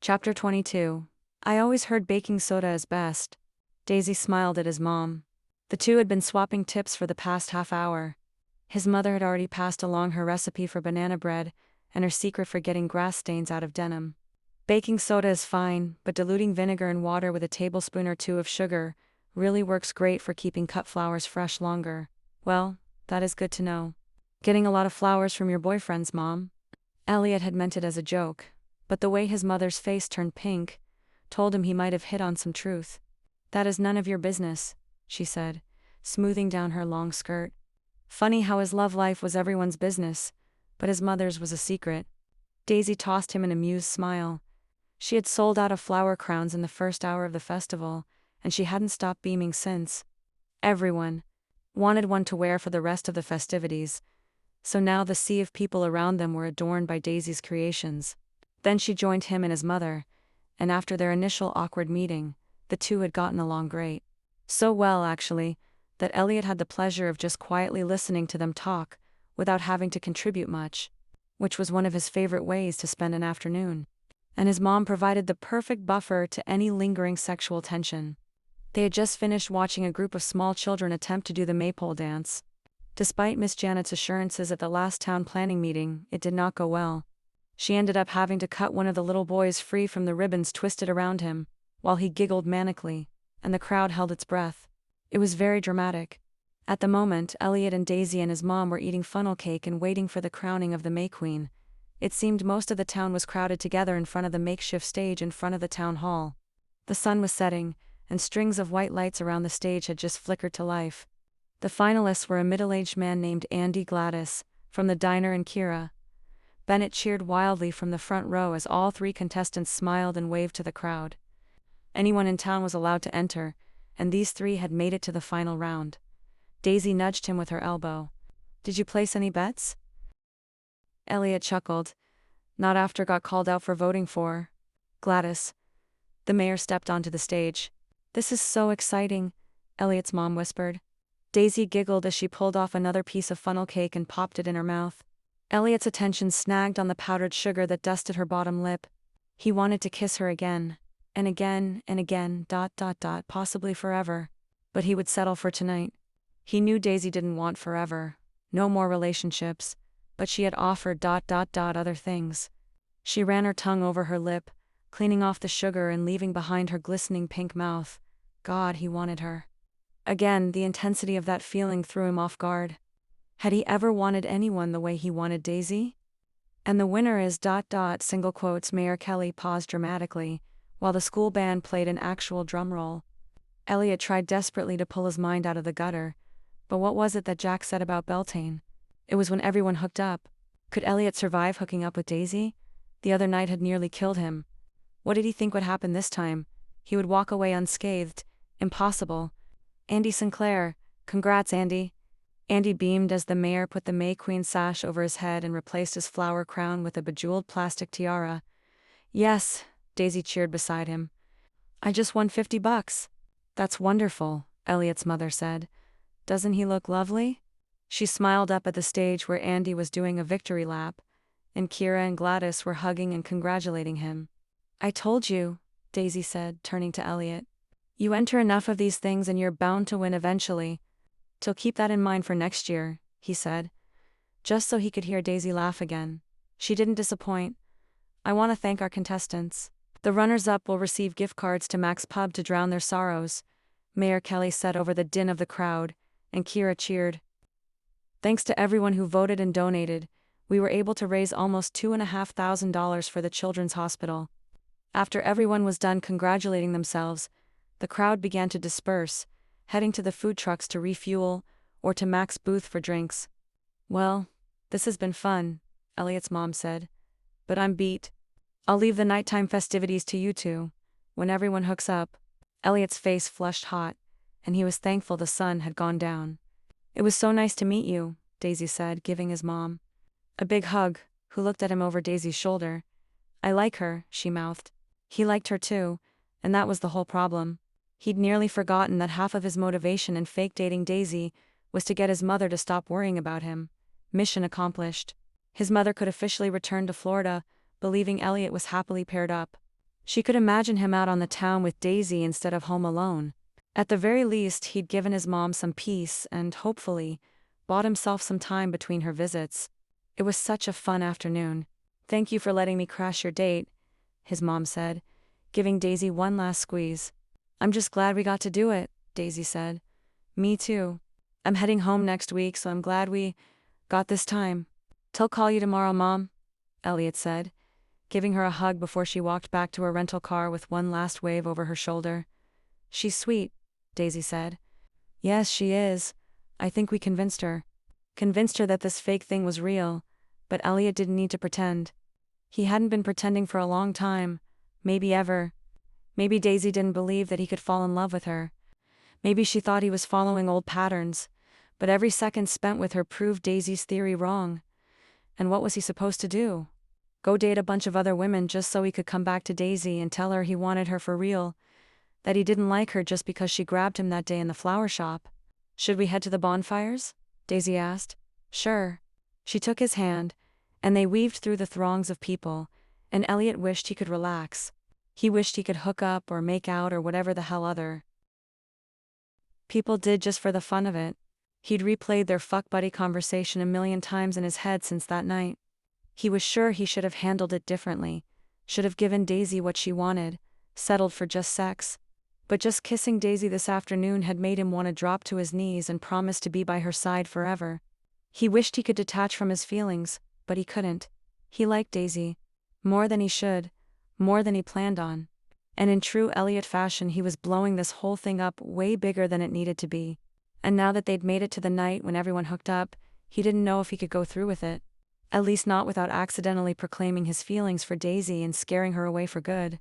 Chapter 22. I always heard baking soda is best. Daisy smiled at his mom. The two had been swapping tips for the past half hour. His mother had already passed along her recipe for banana bread and her secret for getting grass stains out of denim. Baking soda is fine, but diluting vinegar in water with a tablespoon or two of sugar really works great for keeping cut flowers fresh longer. Well, that is good to know. Getting a lot of flowers from your boyfriends, Mom? Elliot had meant it as a joke, but the way his mother's face turned pink told him he might have hit on some truth. That is none of your business, she said, smoothing down her long skirt. Funny how his love life was everyone's business, but his mother's was a secret. Daisy tossed him an amused smile. She had sold out of flower crowns in the first hour of the festival, and she hadn't stopped beaming since. Everyone wanted one to wear for the rest of the festivities, so now the sea of people around them were adorned by Daisy's creations. Then she joined him and his mother, and after their initial awkward meeting, the two had gotten along great. So well, actually, that Elliot had the pleasure of just quietly listening to them talk, without having to contribute much, which was one of his favorite ways to spend an afternoon. And his mom provided the perfect buffer to any lingering sexual tension. They had just finished watching a group of small children attempt to do the maypole dance. Despite Miss Janet's assurances at the last town planning meeting, it did not go well. She ended up having to cut one of the little boys free from the ribbons twisted around him, while he giggled manically, and the crowd held its breath. It was very dramatic. At the moment, Elliot and Daisy and his mom were eating funnel cake and waiting for the crowning of the May Queen. It seemed most of the town was crowded together in front of the makeshift stage in front of the town hall. The sun was setting, and strings of white lights around the stage had just flickered to life. The finalists were a middle-aged man named Andy Gladys, from the diner, and Kira. Bennett cheered wildly from the front row as all three contestants smiled and waved to the crowd. Anyone in town was allowed to enter, and these three had made it to the final round. Daisy nudged him with her elbow. "Did you place any bets?" Elliot chuckled. "Not after got called out for voting for Gladys." The mayor stepped onto the stage. "This is so exciting," Elliot's mom whispered. Daisy giggled as she pulled off another piece of funnel cake and popped it in her mouth. Elliot's attention snagged on the powdered sugar that dusted her bottom lip. He wanted to kiss her again, and again, and again, possibly forever. But he would settle for tonight. He knew Daisy didn't want forever, no more relationships, but she had offered other things. She ran her tongue over her lip, cleaning off the sugar and leaving behind her glistening pink mouth. God, he wanted her. Again, the intensity of that feeling threw him off guard. Had he ever wanted anyone the way he wanted Daisy? "And the winner is single quotes." Mayor Kelly paused dramatically, while the school band played an actual drum roll. Elliot tried desperately to pull his mind out of the gutter, but what was it that Jack said about Beltane? It was when everyone hooked up. Could Elliot survive hooking up with Daisy? The other night had nearly killed him. What did he think would happen this time? He would walk away unscathed. Impossible. "Andy Sinclair, congrats, Andy." Andy beamed as the mayor put the May Queen sash over his head and replaced his flower crown with a bejeweled plastic tiara. "Yes," Daisy cheered beside him. "I just won $50. "That's wonderful," Elliot's mother said. "Doesn't he look lovely?" She smiled up at the stage where Andy was doing a victory lap, and Kira and Gladys were hugging and congratulating him. "I told you," Daisy said, turning to Elliot. "You enter enough of these things and you're bound to win eventually. So keep that in mind for next year," he said, just so he could hear Daisy laugh again. She didn't disappoint. "I want to thank our contestants. The runners-up will receive gift cards to Mac's Pub to drown their sorrows," Mayor Kelly said over the din of the crowd, and Kira cheered. "Thanks to everyone who voted and donated, we were able to raise almost $2,500 for the Children's Hospital." After everyone was done congratulating themselves, the crowd began to disperse, heading to the food trucks to refuel, or to Mac's booth for drinks. "Well, this has been fun," Elliot's mom said. "But I'm beat. I'll leave the nighttime festivities to you two. When everyone hooks up." Elliot's face flushed hot, and he was thankful the sun had gone down. "It was so nice to meet you," Daisy said, giving his mom a big hug, who looked at him over Daisy's shoulder. "I like her," she mouthed. He liked her too, and that was the whole problem. He'd nearly forgotten that half of his motivation in fake dating Daisy was to get his mother to stop worrying about him. Mission accomplished. His mother could officially return to Florida, believing Elliot was happily paired up. She could imagine him out on the town with Daisy instead of home alone. At the very least, he'd given his mom some peace and, hopefully, bought himself some time between her visits. It was such a fun afternoon. "Thank you for letting me crash your date," his mom said, giving Daisy one last squeeze. "I'm just glad we got to do it," Daisy said. "Me too. I'm heading home next week, so I'm glad we got this time." "I'll call you tomorrow, Mom," Elliot said, giving her a hug before she walked back to her rental car with one last wave over her shoulder. "She's sweet," Daisy said. "Yes, she is. I think we convinced her. Convinced her that this fake thing was real, but Elliot didn't need to pretend. He hadn't been pretending for a long time, maybe ever. Maybe Daisy didn't believe that he could fall in love with her. Maybe she thought he was following old patterns, but every second spent with her proved Daisy's theory wrong. And what was he supposed to do? Go date a bunch of other women just so he could come back to Daisy and tell her he wanted her for real, that he didn't like her just because she grabbed him that day in the flower shop? "Should we head to the bonfires?" Daisy asked. "Sure." She took his hand, and they weaved through the throngs of people, and Elliot wished he could relax. He wished he could hook up or make out or whatever the hell other people did just for the fun of it. He'd replayed their fuck buddy conversation a million times in his head since that night. He was sure he should have handled it differently, should have given Daisy what she wanted, settled for just sex. But just kissing Daisy this afternoon had made him want to drop to his knees and promise to be by her side forever. He wished he could detach from his feelings, but he couldn't. He liked Daisy. More than he should. More than he planned on. And in true Elliot fashion, he was blowing this whole thing up way bigger than it needed to be. And now that they'd made it to the night when everyone hooked up, he didn't know if he could go through with it. At least not without accidentally proclaiming his feelings for Daisy and scaring her away for good.